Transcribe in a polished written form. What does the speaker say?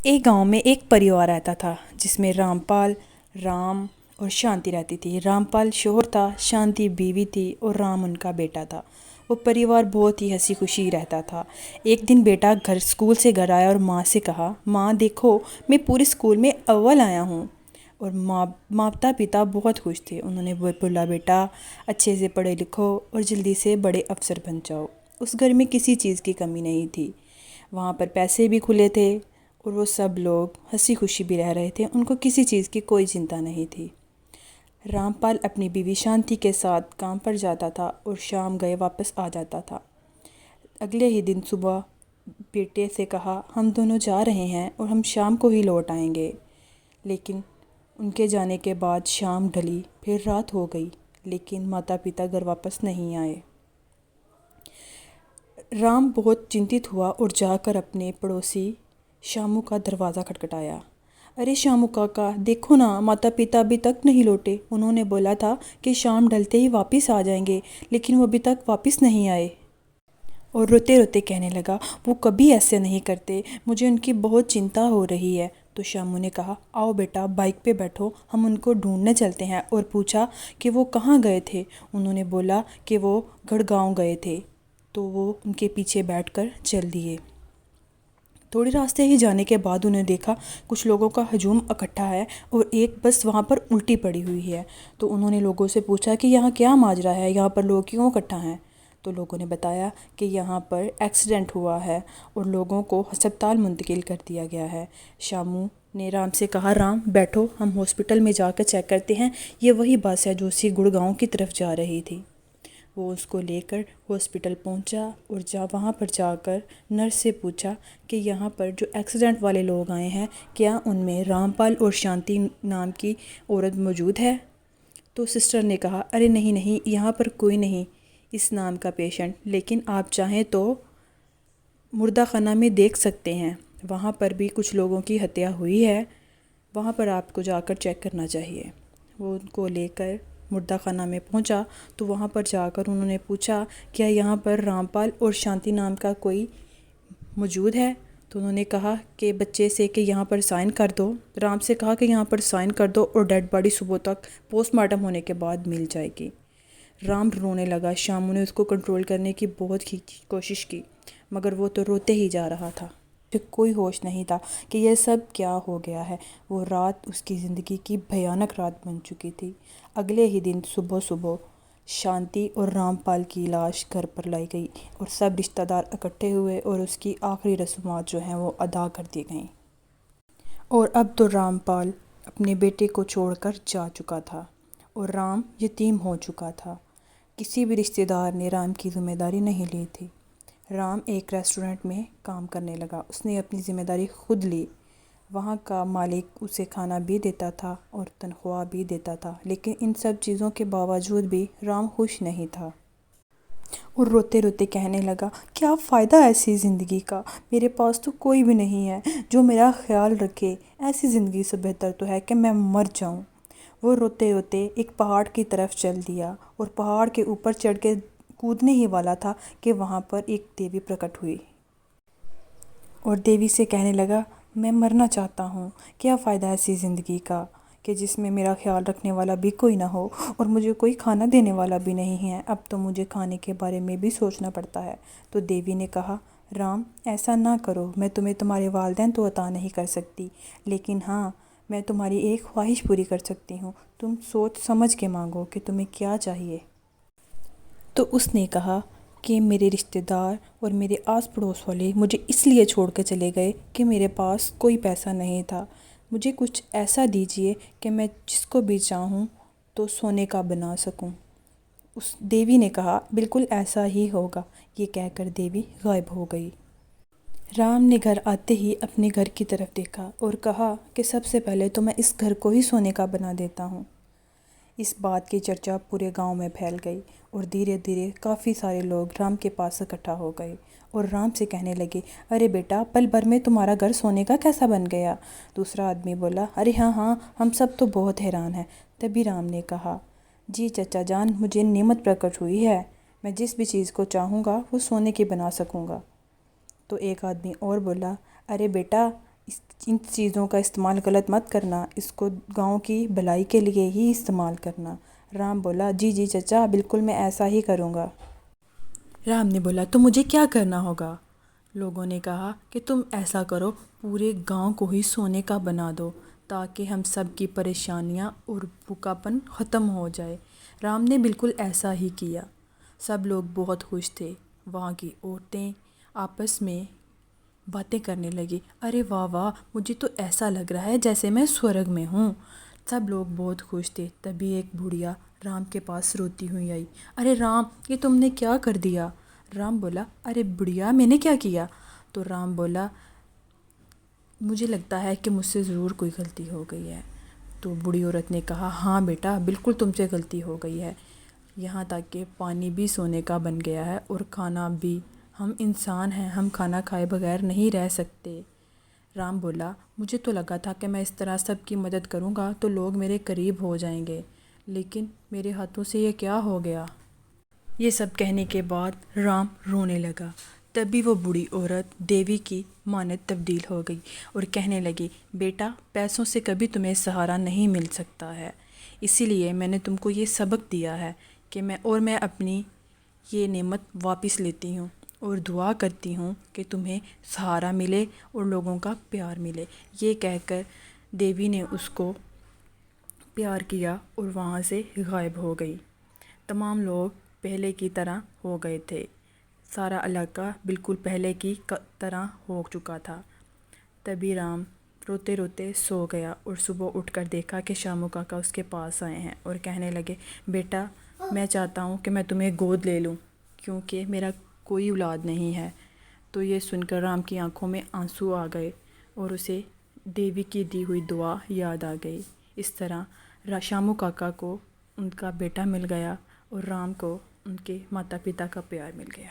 एक गांव में एक परिवार रहता था जिसमें रामपाल, राम और शांति रहती थी। रामपाल शोहर था, शांति बीवी थी और राम उनका बेटा था। वो परिवार बहुत ही हंसी खुशी रहता था। एक दिन बेटा स्कूल से घर आया और माँ से कहा, माँ देखो, मैं पूरे स्कूल में अव्वल आया हूँ। और माता पिता बहुत खुश थे। उन्होंने बोला, बेटा अच्छे से पढ़े लिखो और जल्दी से बड़े अफसर बन जाओ। उस घर में किसी चीज़ की कमी नहीं थी। वहाँ पर पैसे भी खुले थे और वो सब लोग हंसी खुशी भी रह रहे थे। उनको किसी चीज़ की कोई चिंता नहीं थी। रामपाल अपनी बीवी शांति के साथ काम पर जाता था और शाम गए वापस आ जाता था। अगले ही दिन सुबह बेटे से कहा, हम दोनों जा रहे हैं और हम शाम को ही लौट आएंगे। लेकिन उनके जाने के बाद शाम ढली, फिर रात हो गई, लेकिन माता पिता घर वापस नहीं आए। राम बहुत चिंतित हुआ और जाकर अपने पड़ोसी शामू का दरवाज़ा खटखटाया। अरे शामू काका, देखो ना, माता पिता अभी तक नहीं लौटे। उन्होंने बोला था कि शाम ढलते ही वापस आ जाएंगे, लेकिन वो अभी तक वापस नहीं आए। और रोते रोते कहने लगा, वो कभी ऐसे नहीं करते, मुझे उनकी बहुत चिंता हो रही है। तो शामू ने कहा, आओ बेटा, बाइक पे बैठो, हम उनको ढूंढने चलते हैं। और पूछा कि वो कहाँ गए थे। उन्होंने बोला कि वो गढ़गांव गए थे। तो वो उनके पीछे बैठकर चल दिए। थोड़े रास्ते ही जाने के बाद उन्हें देखा कुछ लोगों का हजूम इकट्ठा है और एक बस वहाँ पर उल्टी पड़ी हुई है। तो उन्होंने लोगों से पूछा कि यहाँ क्या माजरा है, यहाँ पर लोग क्यों इकट्ठा हैं। तो लोगों ने बताया कि यहाँ पर एक्सीडेंट हुआ है और लोगों को अस्पताल मुंतकिल कर दिया गया है। शामू ने राम से कहा, राम बैठो, हम हॉस्पिटल में जाकर चेक करते हैं। ये वही बस है जो उसी गुड़गांव की तरफ जा रही थी। वो उसको लेकर हॉस्पिटल पहुंचा और वहाँ पर जाकर नर्स से पूछा कि यहाँ पर जो एक्सीडेंट वाले लोग आए हैं, क्या उनमें रामपाल और शांति नाम की औरत मौजूद है। तो सिस्टर ने कहा, अरे नहीं नहीं, यहाँ पर कोई नहीं इस नाम का पेशेंट, लेकिन आप चाहें तो मुर्दा खाना में देख सकते हैं, वहाँ पर भी कुछ लोगों की हत्या हुई है, वहाँ पर आपको जाकर चेक करना चाहिए। वो उनको लेकर मुर्दा खाना में पहुंचा तो वहाँ पर जाकर उन्होंने पूछा, क्या यहाँ पर रामपाल और शांति नाम का कोई मौजूद है। तो उन्होंने कहा कि बच्चे से कि यहाँ पर साइन कर दो। राम से कहा कि यहाँ पर साइन कर दो और डेड बॉडी सुबह तक पोस्टमार्टम होने के बाद मिल जाएगी। राम रोने लगा। शामू ने उसको कंट्रोल करने की बहुत कोशिश की, मगर वो तो रोते ही जा रहा था। उसे कोई होश नहीं था कि यह सब क्या हो गया है। वो रात उसकी ज़िंदगी की भयानक रात बन चुकी थी। अगले ही दिन सुबह सुबह शांति और रामपाल की लाश घर पर लाई गई और सब रिश्तेदार इकट्ठे हुए और उसकी आखिरी रस्मात जो हैं वो अदा कर दी गईं। और अब तो रामपाल अपने बेटे को छोड़कर जा चुका था और राम यतीम हो चुका था। किसी भी रिश्तेदार ने राम की ज़िम्मेदारी नहीं ली थी। राम एक रेस्टोरेंट में काम करने लगा। उसने अपनी ज़िम्मेदारी खुद ली। वहाँ का मालिक उसे खाना भी देता था और तनख्वाह भी देता था, लेकिन इन सब चीज़ों के बावजूद भी राम खुश नहीं था और रोते रोते कहने लगा, क्या फ़ायदा ऐसी ज़िंदगी का, मेरे पास तो कोई भी नहीं है जो मेरा ख्याल रखे। ऐसी ज़िंदगी से बेहतर तो है कि मैं मर जाऊँ। वो रोते रोते एक पहाड़ की तरफ चल दिया और पहाड़ के ऊपर चढ़ के कूदने ही वाला था कि वहाँ पर एक देवी प्रकट हुई और देवी से कहने लगा, मैं मरना चाहता हूँ। क्या फ़ायदा ऐसी ज़िंदगी का कि जिसमें मेरा ख्याल रखने वाला भी कोई ना हो और मुझे कोई खाना देने वाला भी नहीं है। अब तो मुझे खाने के बारे में भी सोचना पड़ता है। तो देवी ने कहा, राम ऐसा ना करो, मैं तुम्हें तुम्हारे वालिदैन तो अता नहीं कर सकती, लेकिन हाँ, मैं तुम्हारी एक ख्वाहिश पूरी कर सकती हूँ। तुम सोच समझ के मांगो कि तुम्हें क्या चाहिए। तो उसने कहा कि मेरे रिश्तेदार और मेरे आस पड़ोस वाले मुझे इसलिए छोड़ कर चले गए कि मेरे पास कोई पैसा नहीं था। मुझे कुछ ऐसा दीजिए कि मैं जिसको भी चाहूँ तो सोने का बना सकूँ। उस देवी ने कहा, बिल्कुल ऐसा ही होगा। ये कहकर देवी गायब हो गई। राम ने घर आते ही अपने घर की तरफ देखा और कहा कि सबसे पहले तो मैं इस घर को ही सोने का बना देता हूँ। इस बात की चर्चा पूरे गांव में फैल गई और धीरे धीरे काफ़ी सारे लोग राम के पास इकट्ठा हो गए और राम से कहने लगे, अरे बेटा, पल भर में तुम्हारा घर सोने का कैसा बन गया। दूसरा आदमी बोला, अरे हाँ हाँ, हम सब तो बहुत हैरान हैं। तभी राम ने कहा, जी चचा जान, मुझे नेमत प्रकट हुई है, मैं जिस भी चीज़ को चाहूँगा वो सोने की बना सकूँगा। तो एक आदमी और बोला, अरे बेटा, ان چیزوں کا استعمال غلط مت کرنا، اس کو گاؤں کی بھلائی کے لیے ہی استعمال کرنا۔ رام بولا جی جی چچا، بالکل میں ایسا ہی کروں گا۔ رام نے بولا تو مجھے کیا کرنا ہوگا؟ لوگوں نے کہا کہ تم ایسا کرو، پورے گاؤں کو ہی سونے کا بنا دو تاکہ ہم سب کی پریشانیاں اور بھوکا پن ختم ہو جائے۔ رام نے بالکل ایسا ہی کیا۔ سب لوگ بہت خوش تھے۔ وہاں کی عورتیں آپس میں باتیں کرنے لگی، ارے واہ واہ، مجھے تو ایسا لگ رہا ہے جیسے میں سورگ میں ہوں۔ سب لوگ بہت خوش تھے۔ تبھی ایک بڑھیا رام کے پاس روتی ہوئی آئی، ارے رام، یہ تم نے کیا کر دیا؟ رام بولا، ارے بڑھیا، میں نے کیا کیا؟ تو رام بولا، مجھے لگتا ہے کہ مجھ سے ضرور کوئی غلطی ہو گئی ہے۔ تو بوڑھی عورت نے کہا، ہاں بیٹا، بالکل تم سے غلطی ہو گئی ہے، یہاں تک کہ پانی بھی سونے کا بن گیا ہے اور کھانا بھی، ہم انسان ہیں، ہم کھانا کھائے بغیر نہیں رہ سکتے۔ رام بولا، مجھے تو لگا تھا کہ میں اس طرح سب کی مدد کروں گا تو لوگ میرے قریب ہو جائیں گے، لیکن میرے ہاتھوں سے یہ کیا ہو گیا؟ یہ سب کہنے کے بعد رام رونے لگا۔ تبھی وہ بوڑھی عورت دیوی کی مانند تبدیل ہو گئی اور کہنے لگی، بیٹا، پیسوں سے کبھی تمہیں سہارا نہیں مل سکتا ہے، اسی لیے میں نے تم کو یہ سبق دیا ہے کہ میں اپنی یہ نعمت واپس لیتی ہوں اور دعا کرتی ہوں کہ تمہیں سہارا ملے اور لوگوں کا پیار ملے۔ یہ کہہ کر دیوی نے اس کو پیار کیا اور وہاں سے غائب ہو گئی۔ تمام لوگ پہلے کی طرح ہو گئے تھے، سارا علاقہ بالکل پہلے کی طرح ہو چکا تھا۔ تبھی رام روتے روتے سو گیا اور صبح اٹھ کر دیکھا کہ شامو کاکا اس کے پاس آئے ہیں اور کہنے لگے، بیٹا، میں چاہتا ہوں کہ میں تمہیں گود لے لوں کیونکہ میرا کوئی اولاد نہیں ہے۔ تو یہ سن کر رام کی آنکھوں میں آنسو آ گئے اور اسے دیوی کی دی ہوئی دعا یاد آ گئی۔ اس طرح شامو کاکا کو ان کا بیٹا مل گیا اور رام کو ان کے ماتا پتا کا پیار مل گیا۔